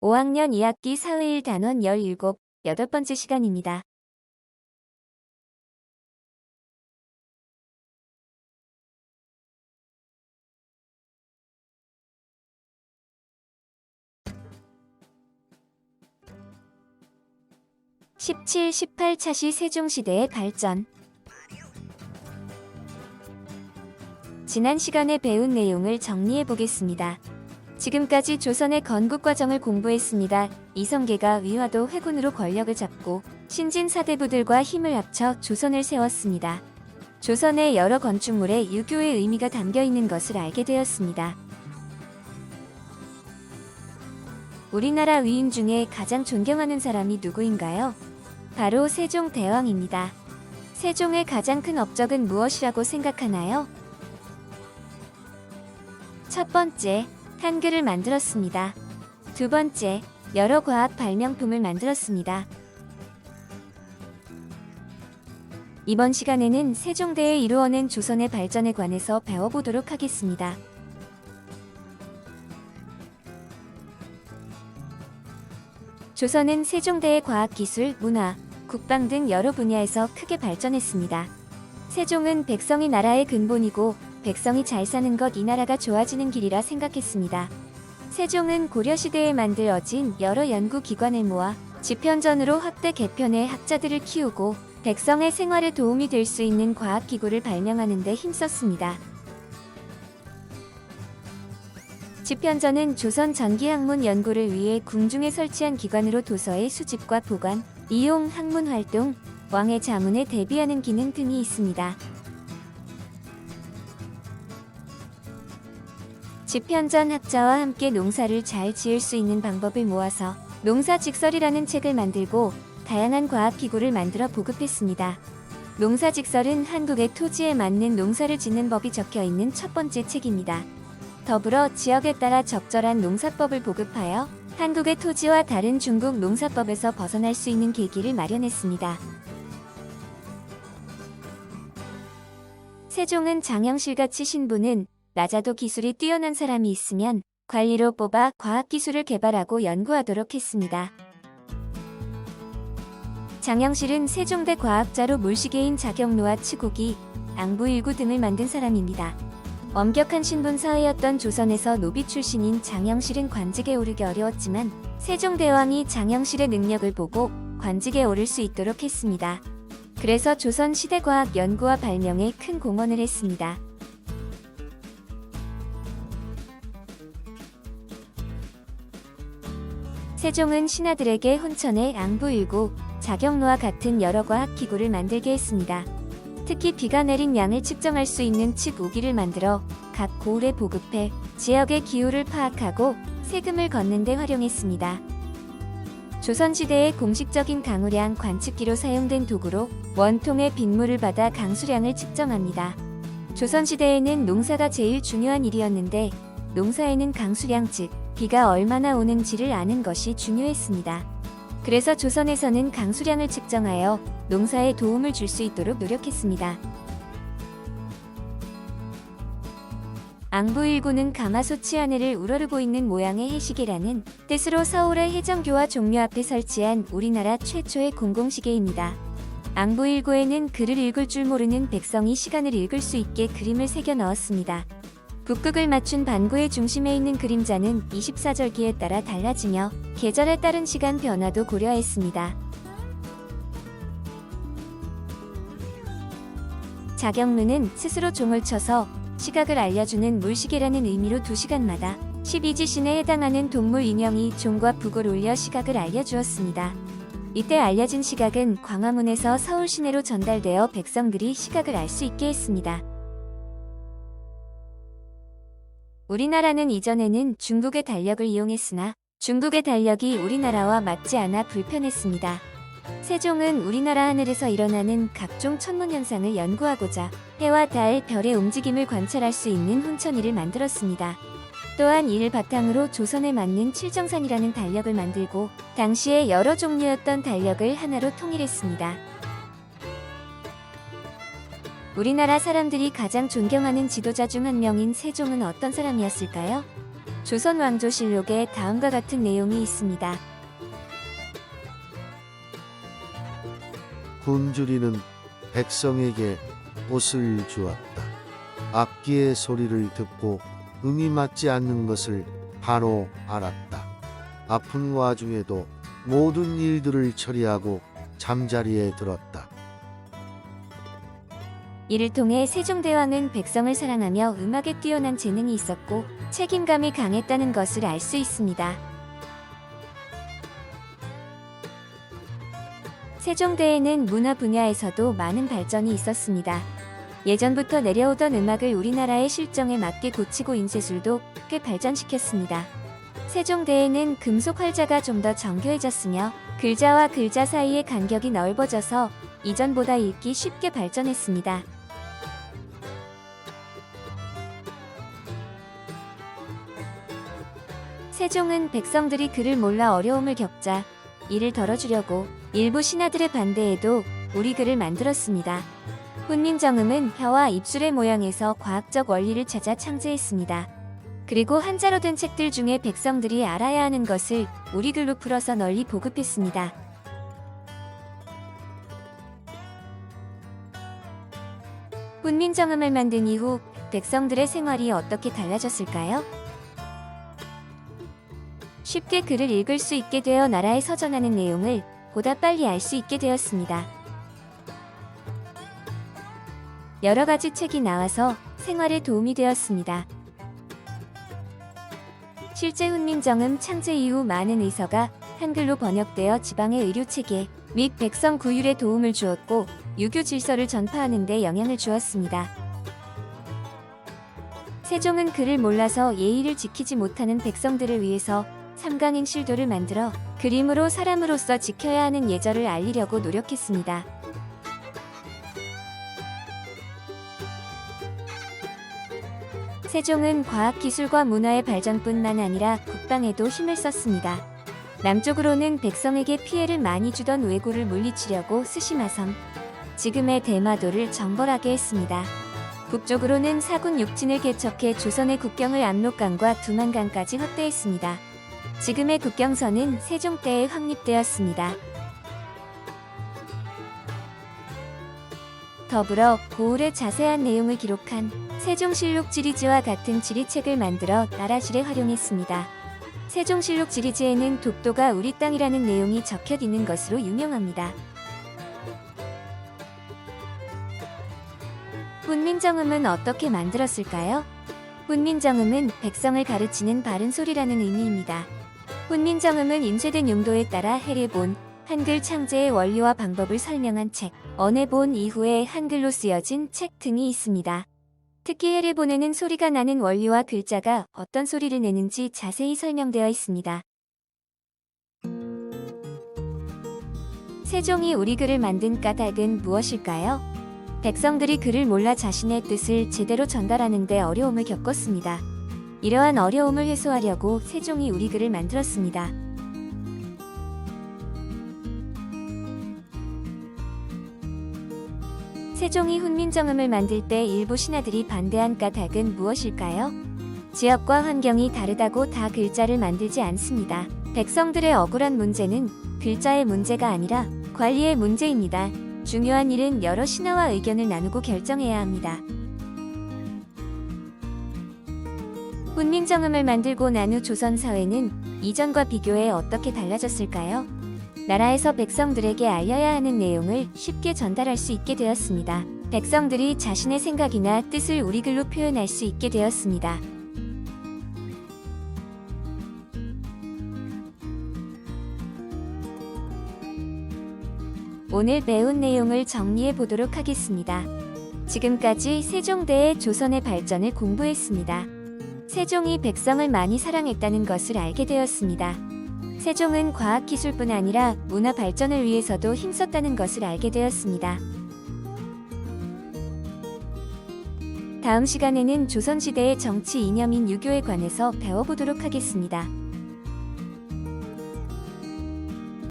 5학년 2학기 사회일 단원 17, 8번째 시간입니다. (17, 18) 차시 세종시대의 발전. 지난 시간에 배운 내용을 정리해 보겠습니다. 지금까지 조선의 건국 과정을 공부했습니다. 이성계가 위화도 회군으로 권력을 잡고 신진 사대부들과 힘을 합쳐 조선을 세웠습니다. 조선의 여러 건축물에 유교의 의미가 담겨 있는 것을 알게 되었습니다. 우리나라 위인 중에 가장 존경하는 사람이 누구인가요? 바로 세종대왕입니다. 세종의 가장 큰 업적은 무엇이라고 생각하나요? 첫 번째, 한글을 만들었습니다. 두 번째, 여러 과학 발명품을 만들었습니다. 이번 시간에는 세종대에 이루어낸 조선의 발전에 관해서 배워보도록 하겠습니다. 조선은 세종대의 과학기술, 문화, 국방 등 여러 분야에서 크게 발전했습니다. 세종은 백성이 나라의 근본이고 백성이 잘 사는 것 이 나라가 좋아지는 길이라 생각했습니다. 세종은 고려시대에 만들어진 여러 연구기관을 모아 집현전으로 확대 개편해 학자들을 키우고 백성의 생활에 도움이 될 수 있는 과학기구를 발명하는 데 힘썼습니다. 집현전은 조선 전기학문 연구를 위해 궁중에 설치한 기관으로 도서의 수집과 보관, 이용, 학문활동, 왕의 자문에 대비하는 기능 등이 있습니다. 집현전 학자와 함께 농사를 잘 지을 수 있는 방법을 모아서 농사직설이라는 책을 만들고 다양한 과학기구를 만들어 보급했습니다. 농사직설은 한국의 토지에 맞는 농사를 짓는 법이 적혀있는 첫 번째 책입니다. 더불어 지역에 따라 적절한 농사법을 보급하여 한국의 토지와 다른 중국 농사법에서 벗어날 수 있는 계기를 마련했습니다. 세종은 장영실같이 신부는 낮아도 기술이 뛰어난 사람이 있으면 관리로 뽑아 과학기술을 개발하고 연구하도록 했습니다. 장영실은 세종대 과학자로 물시계인 자경로와 치고기, 앙부일구 등을 만든 사람입니다. 엄격한 신분 사회였던 조선에서 노비 출신인 장영실은 관직에 오르기 어려웠지만 세종대왕이 장영실의 능력을 보고 관직에 오를 수 있도록 했습니다. 그래서 조선 시대과학 연구와 발명에 큰 공헌을 했습니다. 세종은 신하들에게 혼천의 앙부일구, 자경로와 같은 여러 과학기구를 만들게 했습니다. 특히 비가 내린 양을 측정할 수 있는 측우기를 만들어 각 고을에 보급해 지역의 기후를 파악하고 세금을 걷는 데 활용했습니다. 조선시대의 공식적인 강우량 관측기로 사용된 도구로 원통의 빗물을 받아 강수량을 측정합니다. 조선시대에는 농사가 제일 중요한 일이었는데 농사에는 강수량 즉 비가 얼마나 오는지를 아는 것이 중요했습니다. 그래서 조선에서는 강수량을 측정하여 농사에 도움을 줄 수 있도록 노력했습니다. 앙부일구는 가마솥 하늘을 우러르고 있는 모양의 해시계라는 뜻으로 서울의 해정교와 종묘 앞에 설치한 우리나라 최초의 공공시계입니다. 앙부일구에는 글을 읽을 줄 모르는 백성이 시간을 읽을 수 있게 그림을 새겨 넣었습니다. 북극을 맞춘 반구의 중심에 있는 그림자는 24절기에 따라 달라지며 계절에 따른 시간 변화도 고려했습니다. 자경루는 스스로 종을 쳐서 시각을 알려주는 물시계라는 의미로 2시간마다 12지신에 해당하는 동물 인형이 종과 북을 올려 시각을 알려주었습니다. 이때 알려진 시각은 광화문에서 서울 시내로 전달되어 백성들이 시각을 알 수 있게 했습니다. 우리나라는 이전에는 중국의 달력을 이용했으나 중국의 달력이 우리나라와 맞지 않아 불편했습니다. 세종은 우리나라 하늘에서 일어나는 각종 천문현상을 연구하고자 해와 달, 별의 움직임을 관찰할 수 있는 훈천이를 만들었습니다. 또한 이를 바탕으로 조선에 맞는 칠정산이라는 달력을 만들고 당시에 여러 종류였던 달력을 하나로 통일했습니다. 우리나라 사람들이 가장 존경하는 지도자 중 한 명인 세종은 어떤 사람이었을까요? 조선왕조실록에 다음과 같은 내용이 있습니다. 굶주리는 백성에게 옷을 주었다. 악기의 소리를 듣고 음이 맞지 않는 것을 바로 알았다. 아픈 와중에도 모든 일들을 처리하고 잠자리에 들었다. 이를 통해 세종대왕은 백성을 사랑하며 음악에 뛰어난 재능이 있었고 책임감이 강했다는 것을 알 수 있습니다. 세종대에는 문화 분야에서도 많은 발전이 있었습니다. 예전부터 내려오던 음악을 우리나라의 실정에 맞게 고치고 인쇄술도 꽤 발전시켰습니다. 세종대에는 금속 활자가 좀 더 정교해졌으며 글자와 글자 사이의 간격이 넓어져서 이전보다 읽기 쉽게 발전했습니다. 세종은 백성들이 글을 몰라 어려움을 겪자 이를 덜어주려고 일부 신하들의 반대에도 우리 글을 만들었습니다. 훈민정음은 혀와 입술의 모양에서 과학적 원리를 찾아 창제했습니다. 그리고 한자로 된 책들 중에 백성들이 알아야 하는 것을 우리 글로 풀어서 널리 보급했습니다. 훈민정음을 만든 이후 백성들의 생활이 어떻게 달라졌을까요? 쉽게 글을 읽을 수 있게 되어 나라에 서전하는 내용을 보다 빨리 알 수 있게 되었습니다. 여러 가지 책이 나와서 생활에 도움이 되었습니다. 실제 훈민정음 창제 이후 많은 의서가 한글로 번역되어 지방의 의료체계 및 백성 구율에 도움을 주었고 유교 질서를 전파하는 데 영향을 주었습니다. 세종은 글을 몰라서 예의를 지키지 못하는 백성들을 위해서 삼강행실도를 만들어 그림으로 사람으로서 지켜야 하는 예절을 알리려고 노력했습니다. 세종은 과학기술과 문화의 발전뿐만 아니라 국방에도 힘을 썼습니다. 남쪽으로는 백성에게 피해를 많이 주던 왜구를 물리치려고 스시마섬, 지금의 대마도를 정벌하게 했습니다. 북쪽으로는 사군 육진을 개척해 조선의 국경을 압록강과 두만강까지 확대했습니다. 지금의 국경선은 세종 때에 확립되었습니다. 더불어 고을의 자세한 내용을 기록한 세종실록 지리지와 같은 지리책을 만들어 나라실에 활용했습니다. 세종실록 지리지에는 독도가 우리 땅이라는 내용이 적혀 있는 것으로 유명합니다. 훈민정음은 어떻게 만들었을까요? 훈민정음은 백성을 가르치는 바른 소리라는 의미입니다. 훈민정음은 인쇄된 용도에 따라 해례본, 한글 창제의 원리와 방법을 설명한 책, 언해본 이후에 한글로 쓰여진 책 등이 있습니다. 특히 해례본에는 소리가 나는 원리와 글자가 어떤 소리를 내는지 자세히 설명되어 있습니다. 세종이 우리 글을 만든 까닭은 무엇일까요? 백성들이 글을 몰라 자신의 뜻을 제대로 전달하는 데 어려움을 겪었습니다. 이러한 어려움을 해소하려고 세종이 우리 글을 만들었습니다. 세종이 훈민정음을 만들 때 일부 신하들이 반대한 까닭은 무엇일까요? 지역과 환경이 다르다고 다 글자를 만들지 않습니다. 백성들의 억울한 문제는 글자의 문제가 아니라 관리의 문제입니다. 중요한 일은 여러 신하와 의견을 나누고 결정해야 합니다. 훈민정음을 만들고 난 후 조선 사회는 이전과 비교해 어떻게 달라졌을까요? 나라에서 백성들에게 알려야 하는 내용을 쉽게 전달할 수 있게 되었습니다. 백성들이 자신의 생각이나 뜻을 우리 글로 표현할 수 있게 되었습니다. 오늘 배운 내용을 정리해 보도록 하겠습니다. 지금까지 세종대의 조선의 발전을 공부했습니다. 세종이 백성을 많이 사랑했다는 것을 알게 되었습니다. 세종은 과학기술뿐 아니라 문화 발전을 위해서도 힘썼다는 것을 알게 되었습니다. 다음 시간에는 조선시대의 정치 이념인 유교에 관해서 배워보도록 하겠습니다.